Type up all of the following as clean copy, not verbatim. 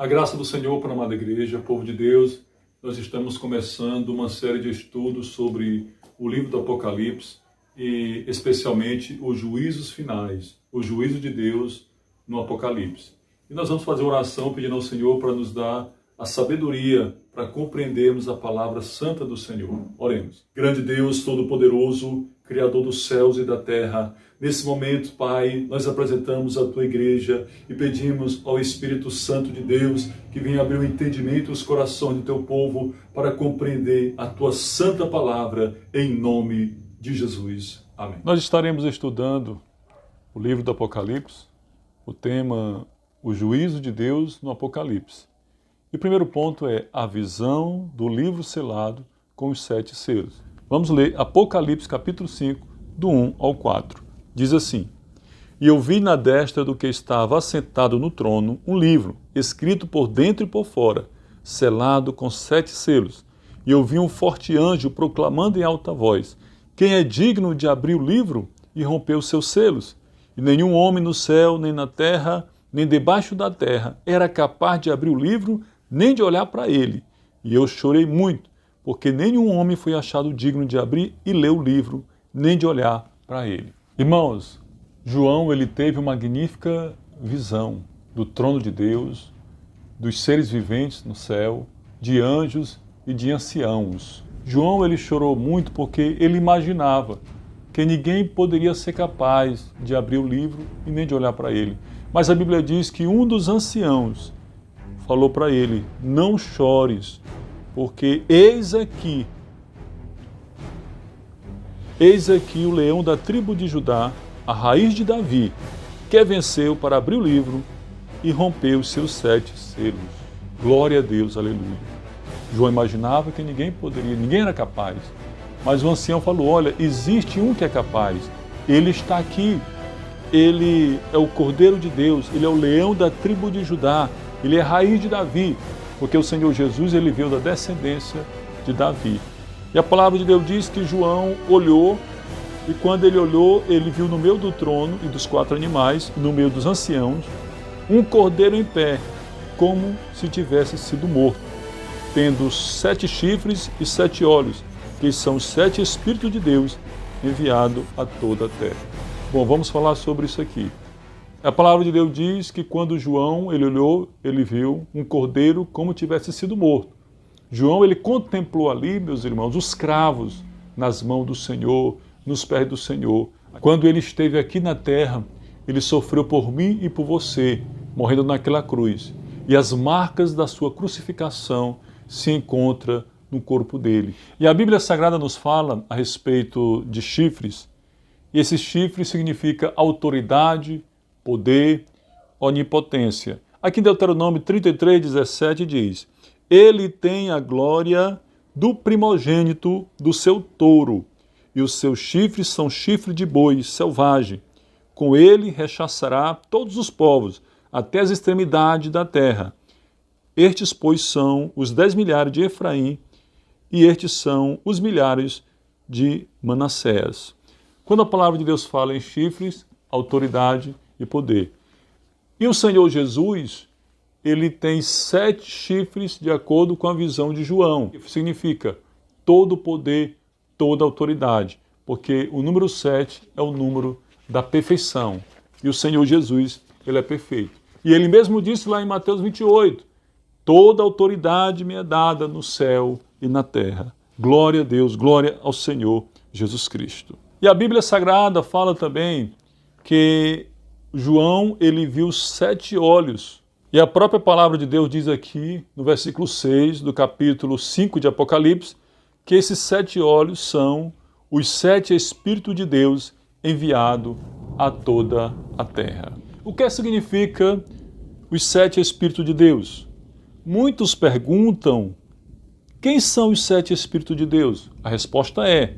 A graça do Senhor para a amada igreja, povo de Deus, nós estamos começando uma série de estudos sobre o livro do Apocalipse e especialmente os juízos finais, o juízo de Deus no Apocalipse. E nós vamos fazer oração pedindo ao Senhor para nos dar a sabedoria para compreendermos a palavra santa do Senhor. Oremos. Grande Deus Todo-Poderoso, Criador dos céus e da terra, nesse momento, Pai, nós apresentamos a Tua igreja e pedimos ao Espírito Santo de Deus que venha abrir o entendimento e os corações do Teu povo para compreender a Tua santa palavra, em nome de Jesus. Amém. Nós estaremos estudando o livro do Apocalipse, o tema, o juízo de Deus no Apocalipse. E o primeiro ponto é a visão do livro selado com os 7 selos. Vamos ler Apocalipse capítulo 5, do 1 ao 4. Diz assim: E eu vi na destra do que estava assentado no trono um livro, escrito por dentro e por fora, selado com 7 selos. E eu vi um forte anjo proclamando em alta voz: Quem é digno de abrir o livro e romper os seus selos? E nenhum homem no céu, nem na terra, nem debaixo da terra, era capaz de abrir o livro, nem de olhar para ele. E eu chorei muito, porque nenhum homem foi achado digno de abrir e ler o livro, nem de olhar para ele. Irmãos, João ele teve uma magnífica visão do trono de Deus, dos seres viventes no céu, de anjos e de anciãos. João ele chorou muito porque ele imaginava que ninguém poderia ser capaz de abrir o livro e nem de olhar para ele. Mas a Bíblia diz que um dos anciãos falou para ele: não chores, porque eis aqui o leão da tribo de Judá, a raiz de Davi, que venceu para abrir o livro e romper os seus 7 selos. Glória a Deus, aleluia. João imaginava que ninguém era capaz. Mas o ancião falou: olha, existe um que é capaz. Ele está aqui. Ele é o Cordeiro de Deus, ele é o leão da tribo de Judá, ele é a raiz de Davi, porque o Senhor Jesus ele veio da descendência de Davi. E a palavra de Deus diz que João olhou, e quando ele olhou, ele viu no meio do trono e dos 4 animais, no meio dos anciãos, um cordeiro em pé, como se tivesse sido morto, tendo 7 chifres e 7 olhos, que são os 7 Espíritos de Deus enviados a toda a terra. Bom, vamos falar sobre isso aqui. A palavra de Deus diz que quando João ele olhou, ele viu um cordeiro como tivesse sido morto. João ele contemplou ali, meus irmãos, os cravos nas mãos do Senhor, nos pés do Senhor. Quando ele esteve aqui na terra, ele sofreu por mim e por você, morrendo naquela cruz. E as marcas da sua crucificação se encontram no corpo dele. E a Bíblia Sagrada nos fala a respeito de chifres. E esses chifres significam autoridade, poder, onipotência. Aqui em Deuteronômio 33:17 diz: Ele tem a glória do primogênito do seu touro, e os seus chifres são chifre de boi selvagem. Com ele rechaçará todos os povos, até as extremidades da terra. Estes, pois, são os 10 milhares de Efraim, e estes são os milhares de Manassés. Quando a palavra de Deus fala em chifres, autoridade e poder. E o Senhor Jesus, ele tem 7 chifres de acordo com a visão de João. Isso significa todo poder, toda autoridade, porque o número 7 é o número da perfeição. E o Senhor Jesus, ele é perfeito. E ele mesmo disse lá em Mateus 28, toda autoridade me é dada no céu e na terra. Glória a Deus, glória ao Senhor Jesus Cristo. E a Bíblia Sagrada fala também que João ele viu 7 olhos. E a própria palavra de Deus diz aqui, no versículo 6 do capítulo 5 de Apocalipse, que esses 7 olhos são os 7 Espíritos de Deus enviados a toda a terra. O que significa os 7 Espíritos de Deus? Muitos perguntam, quem são os 7 Espíritos de Deus? A resposta é,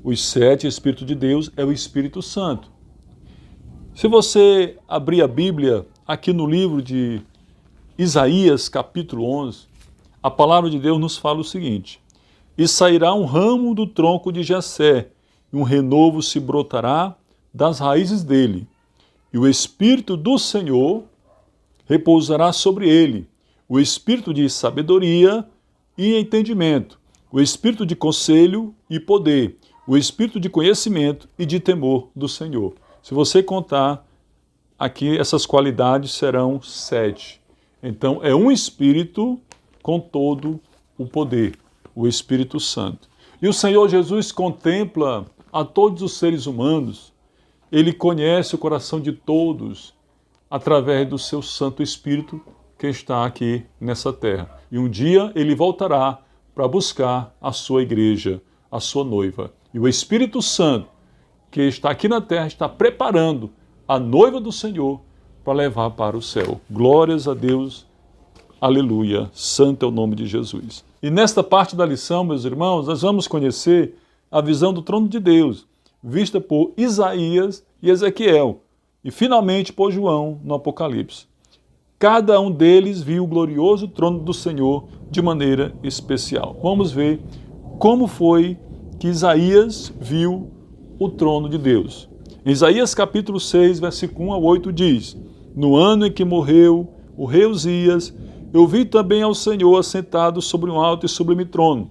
os 7 Espíritos de Deus é o Espírito Santo. Se você abrir a Bíblia aqui no livro de Isaías, capítulo 11, a palavra de Deus nos fala o seguinte: E sairá um ramo do tronco de Jessé, e um renovo se brotará das raízes dele. E o Espírito do Senhor repousará sobre ele, o espírito de sabedoria e entendimento, o espírito de conselho e poder, o espírito de conhecimento e de temor do Senhor. Se você contar aqui, essas qualidades serão 7. Então, é um espírito com todo o poder, o Espírito Santo. E o Senhor Jesus contempla a todos os seres humanos. Ele conhece o coração de todos através do seu Santo Espírito que está aqui nessa terra. E um dia ele voltará para buscar a sua igreja, a sua noiva. E o Espírito Santo, que está aqui na terra, está preparando a noiva do Senhor para levar para o céu. Glórias a Deus, aleluia, santo é o nome de Jesus. E nesta parte da lição, meus irmãos, nós vamos conhecer a visão do trono de Deus, vista por Isaías e Ezequiel, e finalmente por João no Apocalipse. Cada um deles viu o glorioso trono do Senhor de maneira especial. Vamos ver como foi que Isaías viu o trono de Deus. Em Isaías capítulo 6, versículo 1 a 8 diz: No ano em que morreu o rei Uzias, eu vi também ao Senhor assentado sobre um alto e sublime trono,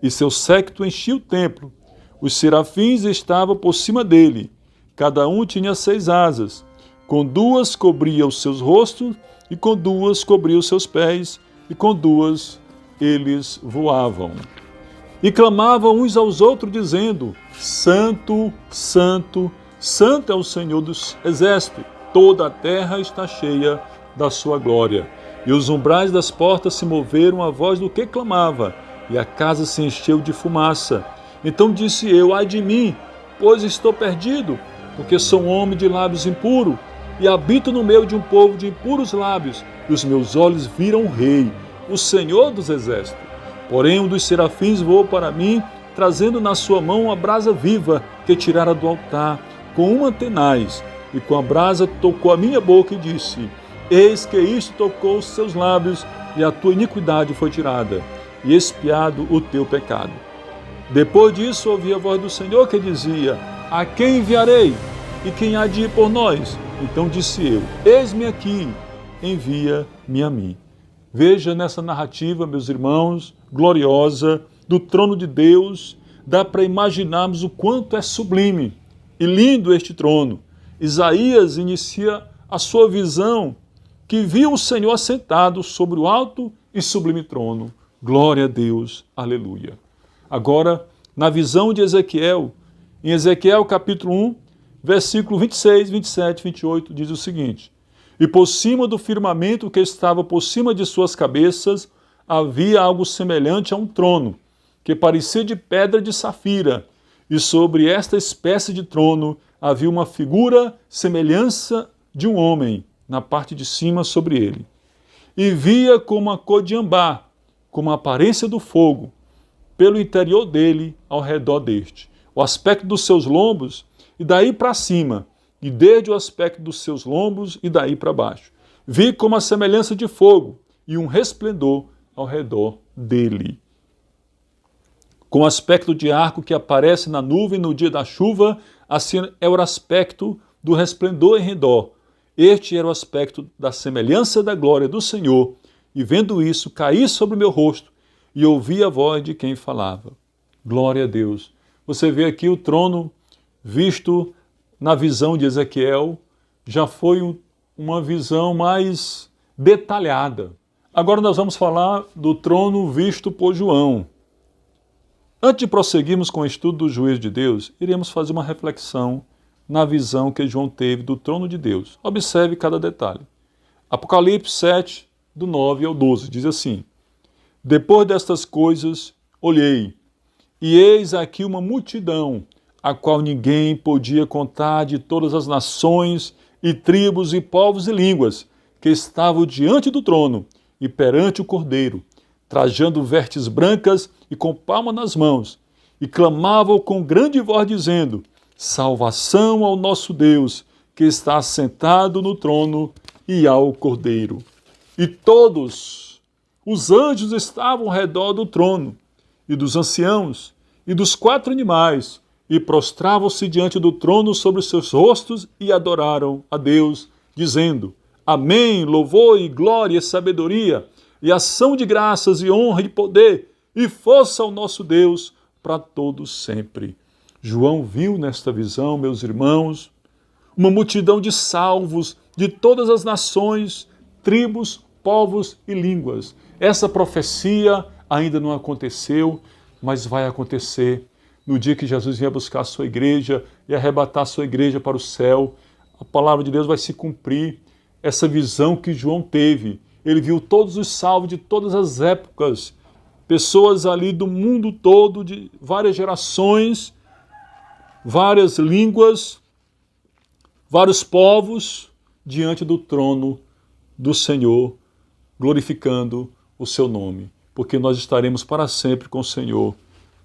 e seu séquito enchia o templo. Os serafins estavam por cima dele, cada um tinha 6 asas, com 2 cobria os seus rostos, e com 2 cobria os seus pés, e com 2 eles voavam. E clamavam uns aos outros, dizendo: Santo, Santo, Santo é o Senhor dos exércitos, toda a terra está cheia da sua glória. E os umbrais das portas se moveram à voz do que clamava, e a casa se encheu de fumaça. Então disse eu: ai de mim, pois estou perdido, porque sou um homem de lábios impuros, e habito no meio de um povo de impuros lábios, e os meus olhos viram o Rei, o Senhor dos exércitos. Porém um dos serafins voou para mim, trazendo na sua mão uma brasa viva que tirara do altar, com uma tenaz, e com a brasa tocou a minha boca e disse: Eis que isto tocou os seus lábios, e a tua iniquidade foi tirada, e expiado o teu pecado. Depois disso ouvi a voz do Senhor que dizia: A quem enviarei? E quem há de ir por nós? Então disse eu: Eis-me aqui, envia-me a mim. Veja nessa narrativa, meus irmãos, gloriosa, do trono de Deus, dá para imaginarmos o quanto é sublime e lindo este trono. Isaías inicia a sua visão, que viu o Senhor assentado sobre o alto e sublime trono. Glória a Deus, aleluia. Agora, na visão de Ezequiel, em Ezequiel capítulo 1, versículo 26, 27, 28, diz o seguinte: E por cima do firmamento que estava por cima de suas cabeças, havia algo semelhante a um trono, que parecia de pedra de safira, e sobre esta espécie de trono havia uma figura semelhança de um homem, na parte de cima sobre ele. E via como a cor de ambá, como a aparência do fogo, pelo interior dele, ao redor deste. O aspecto dos seus lombos, e daí para cima, e desde o aspecto dos seus lombos, e daí para baixo. Vi como a semelhança de fogo, e um resplendor ao redor dele. Com o aspecto de arco que aparece na nuvem no dia da chuva, assim é o aspecto do resplendor em redor. Este era o aspecto da semelhança da glória do Senhor, e vendo isso, caí sobre o meu rosto, e ouvi a voz de quem falava. Glória a Deus. Você vê aqui o trono visto na visão de Ezequiel, já foi uma visão mais detalhada. Agora nós vamos falar do trono visto por João. Antes de prosseguirmos com o estudo do juízo de Deus, iremos fazer uma reflexão na visão que João teve do trono de Deus. Observe cada detalhe. Apocalipse 7, do 9 ao 12, diz assim: Depois destas coisas, olhei, e eis aqui uma multidão, a qual ninguém podia contar, de todas as nações, e tribos, e povos, e línguas, que estavam diante do trono, e perante o Cordeiro, trajando vestes brancas, e com palma nas mãos, e clamavam com grande voz, dizendo: Salvação ao nosso Deus, que está assentado no trono, e ao Cordeiro. E todos os anjos estavam ao redor do trono, e dos anciãos, e dos 4 animais, e prostravam-se diante do trono sobre os seus rostos, e adoraram a Deus, dizendo: Amém, louvor e glória e sabedoria, e ação de graças e honra e poder, e força ao nosso Deus para todos sempre. João viu nesta visão, meus irmãos, uma multidão de salvos de todas as nações, tribos, povos e línguas. Essa profecia ainda não aconteceu, mas vai acontecer no dia que Jesus vier buscar a sua igreja e arrebatar a sua igreja para o céu. A palavra de Deus vai se cumprir. Essa visão que João teve, ele viu todos os salvos de todas as épocas, pessoas ali do mundo todo, de várias gerações, várias línguas, vários povos, diante do trono do Senhor, glorificando o seu nome, porque nós estaremos para sempre com o Senhor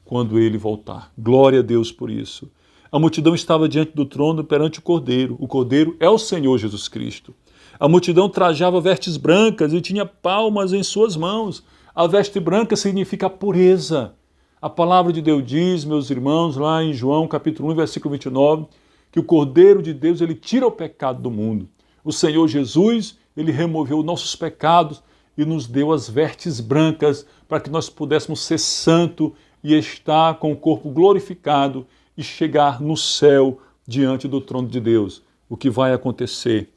quando ele voltar. Glória a Deus por isso. A multidão estava diante do trono perante o Cordeiro. O Cordeiro é o Senhor Jesus Cristo. A multidão trajava vestes brancas e tinha palmas em suas mãos. A veste branca significa pureza. A palavra de Deus diz, meus irmãos, lá em João capítulo 1, versículo 29, que o Cordeiro de Deus, ele tira o pecado do mundo. O Senhor Jesus, ele removeu nossos pecados e nos deu as vestes brancas para que nós pudéssemos ser santos e estar com o corpo glorificado e chegar no céu diante do trono de Deus. O que vai acontecer?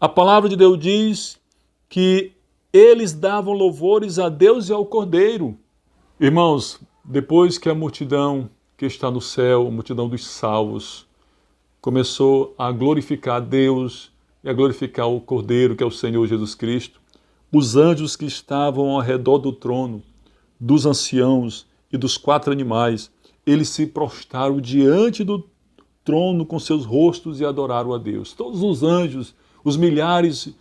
A palavra de Deus diz que eles davam louvores a Deus e ao Cordeiro. Irmãos, depois que a multidão que está no céu, a multidão dos salvos, começou a glorificar a Deus e a glorificar o Cordeiro, que é o Senhor Jesus Cristo, os anjos que estavam ao redor do trono, dos anciãos e dos 4 animais, eles se prostraram diante do trono com seus rostos e adoraram a Deus. Todos os anjos, os milhares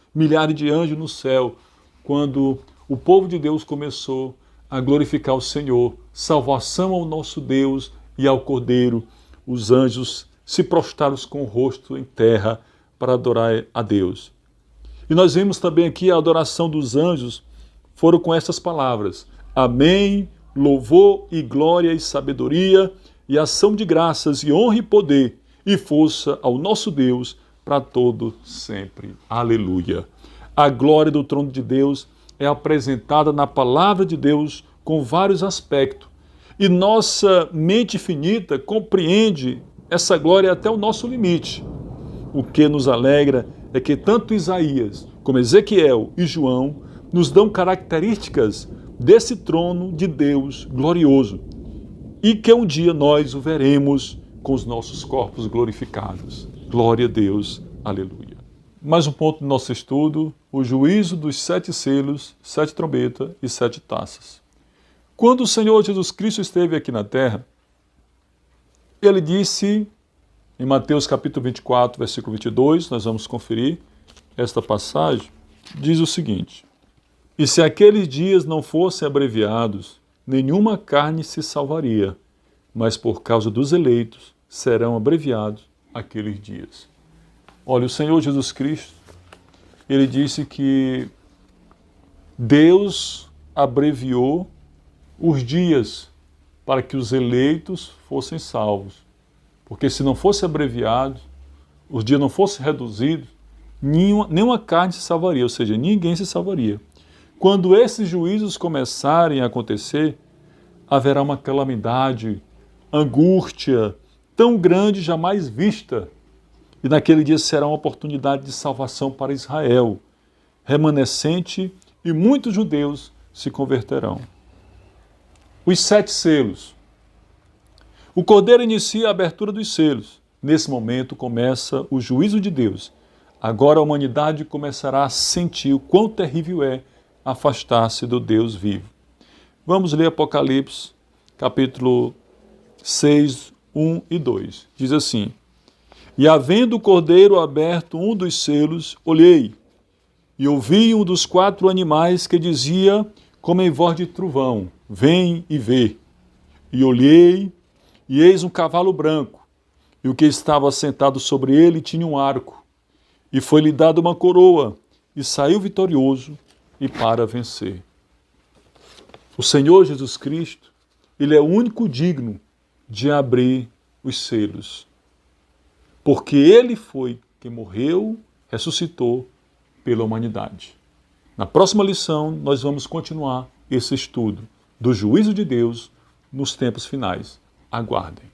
de anjos no céu, quando o povo de Deus começou a glorificar o Senhor, salvação ao nosso Deus e ao Cordeiro, os anjos se prostraram com o rosto em terra para adorar a Deus. E nós vemos também aqui a adoração dos anjos foram com estas palavras: Amém, louvor e glória e sabedoria e ação de graças e honra e poder e força ao nosso Deus para todo sempre. Aleluia. A glória do trono de Deus é apresentada na palavra de Deus com vários aspectos. E nossa mente finita compreende essa glória até o nosso limite. O que nos alegra é que tanto Isaías como Ezequiel e João nos dão características desse trono de Deus glorioso e que um dia nós o veremos com os nossos corpos glorificados. Glória a Deus. Aleluia. Mais um ponto do nosso estudo, o juízo dos 7 selos, 7 trombetas e 7 taças. Quando o Senhor Jesus Cristo esteve aqui na terra, ele disse, em Mateus capítulo 24, versículo 22, nós vamos conferir esta passagem, diz o seguinte: E se aqueles dias não fossem abreviados, nenhuma carne se salvaria, mas por causa dos eleitos serão abreviados aqueles dias. Olha, o Senhor Jesus Cristo, ele disse que Deus abreviou os dias para que os eleitos fossem salvos. Porque se não fosse abreviado, os dias não fossem reduzidos, nenhuma carne se salvaria, ou seja, ninguém se salvaria. Quando esses juízos começarem a acontecer, haverá uma calamidade, angústia tão grande jamais vista. E naquele dia será uma oportunidade de salvação para Israel, remanescente, e muitos judeus se converterão. Os 7 selos. O Cordeiro inicia a abertura dos selos. Nesse momento começa o juízo de Deus. Agora a humanidade começará a sentir o quão terrível é afastar-se do Deus vivo. Vamos ler Apocalipse, capítulo 6, 1 e 2. Diz assim: E havendo o Cordeiro aberto um dos selos, olhei, e ouvi um dos 4 animais que dizia, como em voz de trovão: Vem e vê. E olhei, e eis um cavalo branco, e o que estava sentado sobre ele tinha um arco, e foi-lhe dada uma coroa, e saiu vitorioso e para vencer. O Senhor Jesus Cristo, ele é o único digno de abrir os selos, porque ele foi quem morreu, ressuscitou pela humanidade. Na próxima lição, nós vamos continuar esse estudo do juízo de Deus nos tempos finais. Aguardem.